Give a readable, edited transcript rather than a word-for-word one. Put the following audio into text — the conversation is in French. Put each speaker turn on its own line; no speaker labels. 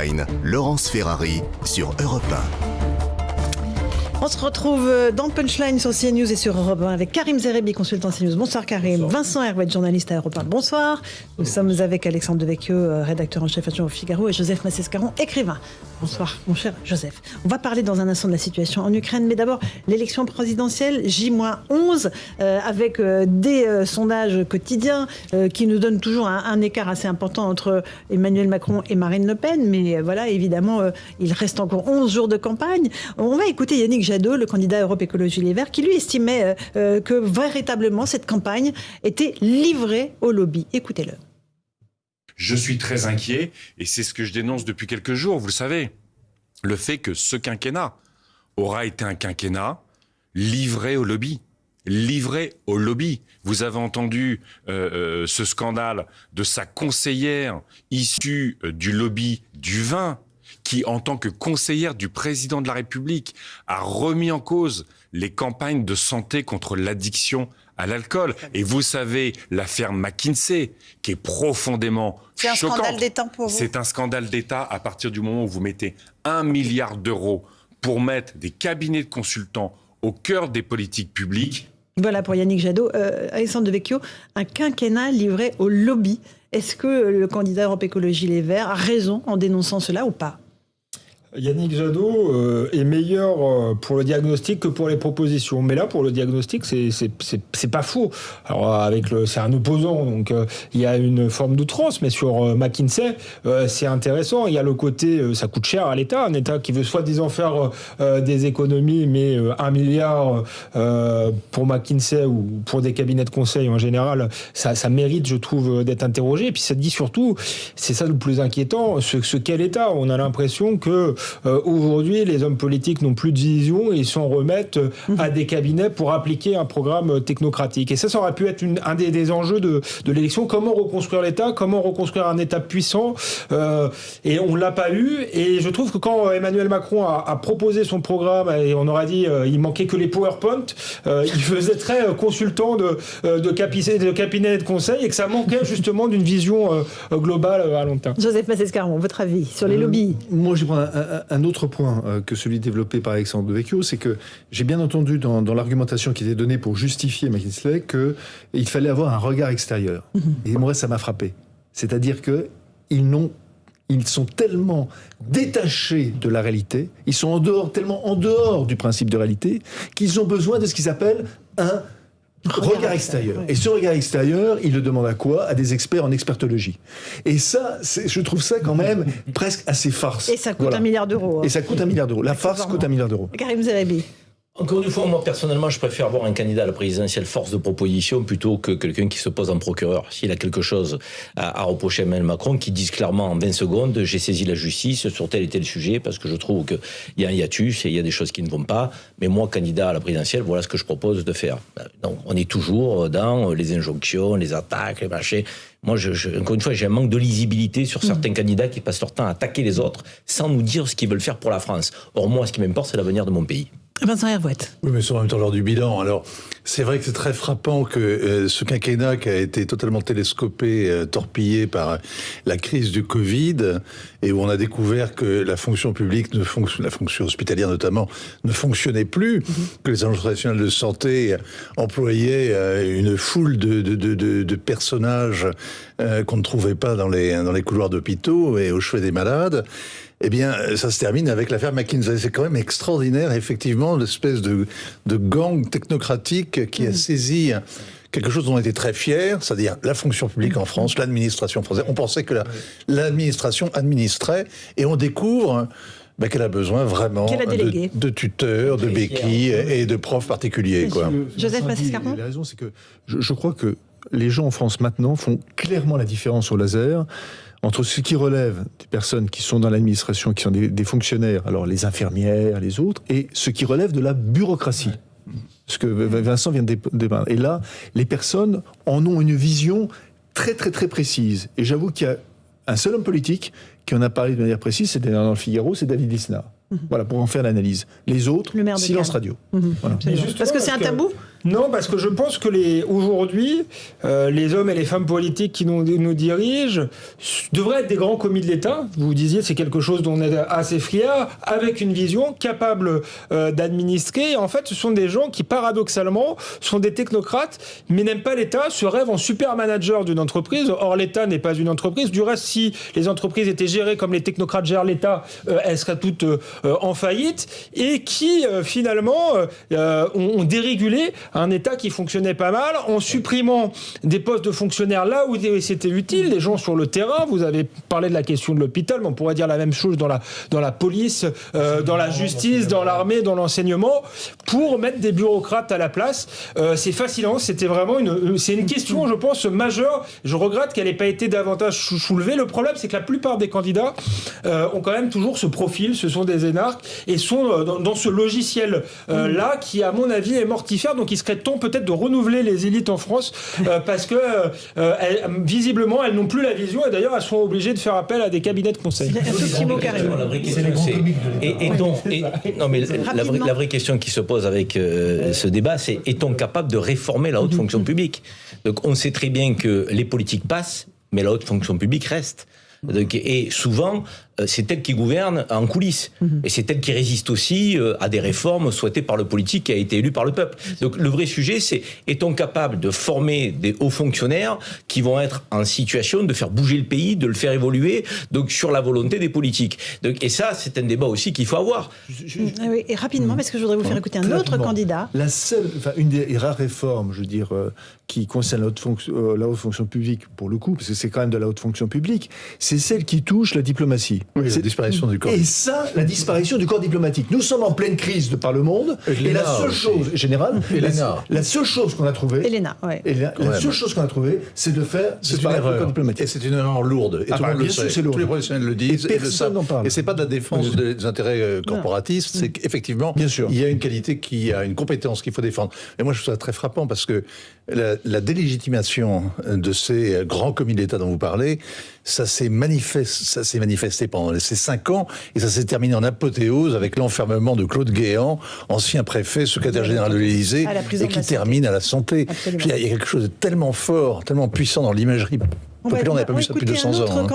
Punchline, Laurence Ferrari sur Europe 1.
On se retrouve dans Punchline sur CNews et sur Europe 1 avec Karim Zerebi, consultant CNews. Bonsoir Karim. Bonsoir. Vincent Herouet, journaliste à Europe 1. Bonsoir. Nous sommes avec Alexandre Devecchio, rédacteur en chef adjoint au Figaro, et Joseph Massescaron, écrivain. Bonsoir mon cher Joseph. On va parler dans un instant de la situation en Ukraine, mais d'abord l'élection présidentielle J-11 avec des sondages quotidiens qui nous donnent toujours un écart assez important entre Emmanuel Macron et Marine Le Pen. Mais voilà, évidemment, il reste encore 11 jours de campagne. On va écouter Yannick Jadot, le candidat Europe Écologie Les Verts, qui lui estimait que véritablement cette campagne était livrée au lobby. Écoutez-le.
Je suis très inquiet, et c'est ce que je dénonce depuis quelques jours, vous le savez. Le fait que ce quinquennat aura été un quinquennat livré au lobby. Livré au lobby. Vous avez entendu ce scandale de sa conseillère issue du lobby du vin, qui, en tant que conseillère du président de la République, a remis en cause les campagnes de santé contre l'addiction à l'alcool. Et vous savez, l'affaire McKinsey, qui est profondément choquante.
C'est un scandale d'État pour vous ?
C'est un scandale d'État à partir du moment où vous mettez 1 milliard d'euros pour mettre des cabinets de consultants au cœur des politiques publiques.
Voilà pour Yannick Jadot. Alexandre Devecchio, un quinquennat livré au lobby. Est-ce que le candidat Europe Écologie Les Verts a raison en dénonçant cela ou pas ?
Yannick Jadot est meilleur pour le diagnostic que pour les propositions. Mais là, pour le diagnostic, c'est pas faux. Alors, c'est un opposant, donc il y a une forme d'outrance. Mais sur McKinsey, c'est intéressant. Il y a le côté, ça coûte cher à l'État. Un État qui veut soi-disant faire des économies, mais 1 milliard pour McKinsey ou pour des cabinets de conseil en général, ça mérite, je trouve, d'être interrogé. Et puis ça dit surtout, c'est ça le plus inquiétant, ce qu'est l'État. On a l'impression que aujourd'hui, les hommes politiques n'ont plus de vision et ils s'en remettent à des cabinets pour appliquer un programme technocratique. Et ça aurait pu être un des enjeux de l'élection. Comment reconstruire l'État ? Comment reconstruire un État puissant ? Et on ne l'a pas eu. Et je trouve que quand Emmanuel Macron a proposé son programme, et on aurait dit il manquait que les PowerPoint, il faisait très consultant de cabinet de conseil et que ça manquait justement d'une vision globale à long terme.
Joseph Massescaron, votre avis sur les lobbies ?
Moi, je prends un autre point que celui développé par Alexandre Devecchio, c'est que j'ai bien entendu dans l'argumentation qui était donnée pour justifier McKinsey qu'il fallait avoir un regard extérieur. Et moi, ça m'a frappé. C'est-à-dire ils sont tellement détachés de la réalité, ils sont tellement en dehors du principe de réalité, qu'ils ont besoin de ce qu'ils appellent un regard extérieur. Et ce regard extérieur, il le demande à quoi ? À des experts en expertologie. Et ça, je trouve ça quand même presque assez farce.
Et ça coûte 1 milliard d'euros.
Et ça coûte 1 milliard d'euros. La farce coûte 1 milliard d'euros.
Karim Zerebi.
Encore une fois, moi, personnellement, je préfère voir un candidat à la présidentielle force de proposition plutôt que quelqu'un qui se pose en procureur. S'il a quelque chose à reprocher à Emmanuel Macron, qu'il dise clairement en 20 secondes, j'ai saisi la justice sur tel et tel sujet, parce que je trouve qu'il y a un hiatus et il y a des choses qui ne vont pas. Mais moi, candidat à la présidentielle, voilà ce que je propose de faire. Donc, on est toujours dans les injonctions, les attaques, les machins. Moi, encore une fois, j'ai un manque de lisibilité sur certains candidats qui passent leur temps à attaquer les autres sans nous dire ce qu'ils veulent faire pour la France. Or, moi, ce qui m'importe, c'est l'avenir de mon pays.
Vincent Herouet.
Oui, mais c'est en même temps lors du bilan. Alors, c'est vrai que c'est très frappant que ce quinquennat qui a été totalement télescopé, torpillé par la crise du Covid, et où on a découvert que la fonction publique, la fonction hospitalière notamment, ne fonctionnait plus, que les agences nationales de santé employaient une foule de personnages qu'on ne trouvait pas dans les couloirs d'hôpitaux et au chevet des malades. Eh bien, ça se termine avec l'affaire McKinsey. C'est quand même extraordinaire, effectivement, l'espèce de gang technocratique qui a saisi quelque chose dont on était très fiers, c'est-à-dire la fonction publique en France, l'administration française. On pensait que l'administration administrait, et on découvre qu'elle a besoin vraiment de tuteurs, de béquilles et de profs particuliers. Quoi.
Joseph Massescaron.
La raison, c'est que je crois que les gens en France maintenant font clairement la différence au laser entre ce qui relève des personnes qui sont dans l'administration, qui sont des fonctionnaires, alors les infirmières, les autres, et ce qui relève de la bureaucratie. Ce que Vincent vient de dépeindre. Et là, les personnes en ont une vision très très très précise. Et j'avoue qu'il y a un seul homme politique qui en a parlé de manière précise, c'était dans le Figaro, c'est David Lisnard. Voilà, pour en faire l'analyse. Les autres, silence radio.
Voilà. Parce que c'est un tabou ?
Non, parce que je pense que aujourd'hui, les hommes et les femmes politiques qui nous dirigent devraient être des grands commis de l'État. Vous disiez, c'est quelque chose dont on est assez fier, avec une vision capable d'administrer. En fait, ce sont des gens qui, paradoxalement, sont des technocrates, mais n'aiment pas l'État, se rêvent en super manager d'une entreprise. Or, l'État n'est pas une entreprise. Du reste, si les entreprises étaient gérées comme les technocrates gèrent l'État, elles seraient toutes en faillite, et qui, finalement, ont dérégulé un État qui fonctionnait pas mal, en supprimant des postes de fonctionnaires là où c'était utile, des gens sur le terrain. Vous avez parlé de la question de l'hôpital, mais on pourrait dire la même chose dans la police, dans la justice, dans l'armée, dans l'enseignement, pour mettre des bureaucrates à la place. C'est fascinant, c'était vraiment c'est une question, je pense, majeure. Je regrette qu'elle n'ait pas été davantage soulevée. Le problème, c'est que la plupart des candidats ont quand même toujours ce profil, ce sont des énarques, et sont dans ce logiciel-là qui, à mon avis, est mortifère. Donc il serait temps peut-être de renouveler les élites en France, parce que visiblement, elles n'ont plus la vision, et d'ailleurs, elles sont obligées de faire appel à des cabinets de conseil.
Un tout petit mot, Karim.
La vraie question qui se pose avec ce débat, c'est: est-on capable de réformer la haute fonction publique? Donc on sait très bien que les politiques passent, mais la haute fonction publique reste. Donc, et souvent, c'est elle qui gouverne en coulisses. Et c'est elle qui résiste aussi à des réformes souhaitées par le politique qui a été élu par le peuple. Donc le vrai sujet, c'est: est-on capable de former des hauts fonctionnaires qui vont être en situation de faire bouger le pays, de le faire évoluer, donc sur la volonté des politiques. Donc, et ça, c'est un débat aussi qu'il faut avoir.
Oui, et rapidement, parce que je voudrais vous faire écouter un autre candidat.
Une des rares réformes, je veux dire, qui concerne la haute fonction publique, pour le coup, parce que c'est quand même de la haute fonction publique, c'est celle qui touche la diplomatie.
Oui, la disparition du corps.
Et ça, la disparition du corps diplomatique. Nous sommes en pleine crise de par le monde, et la seule chose, générale, la seule chose qu'on a trouvée, la seule chose qu'on a trouvée, c'est de faire disparaître le corps diplomatique.
Et c'est une erreur lourde. Et tout le monde le sait. Tous les professionnels le disent et le savent. Et c'est pas de la défense des intérêts corporatistes, c'est qu'effectivement, il y a une qualité, qui a une compétence qu'il faut défendre. Et moi, je trouve ça très frappant, parce que la délégitimation de ces grands commis d'État dont vous parlez, ça s'est manifesté pendant ces 5 ans, et ça s'est terminé en apothéose avec l'enfermement de Claude Guéant, ancien préfet, secrétaire général de l'Élysée, et qui termine à la santé. Il y a quelque chose de tellement fort, tellement puissant dans l'imagerie populaire, on n'avait pas vu ça depuis 200 ans.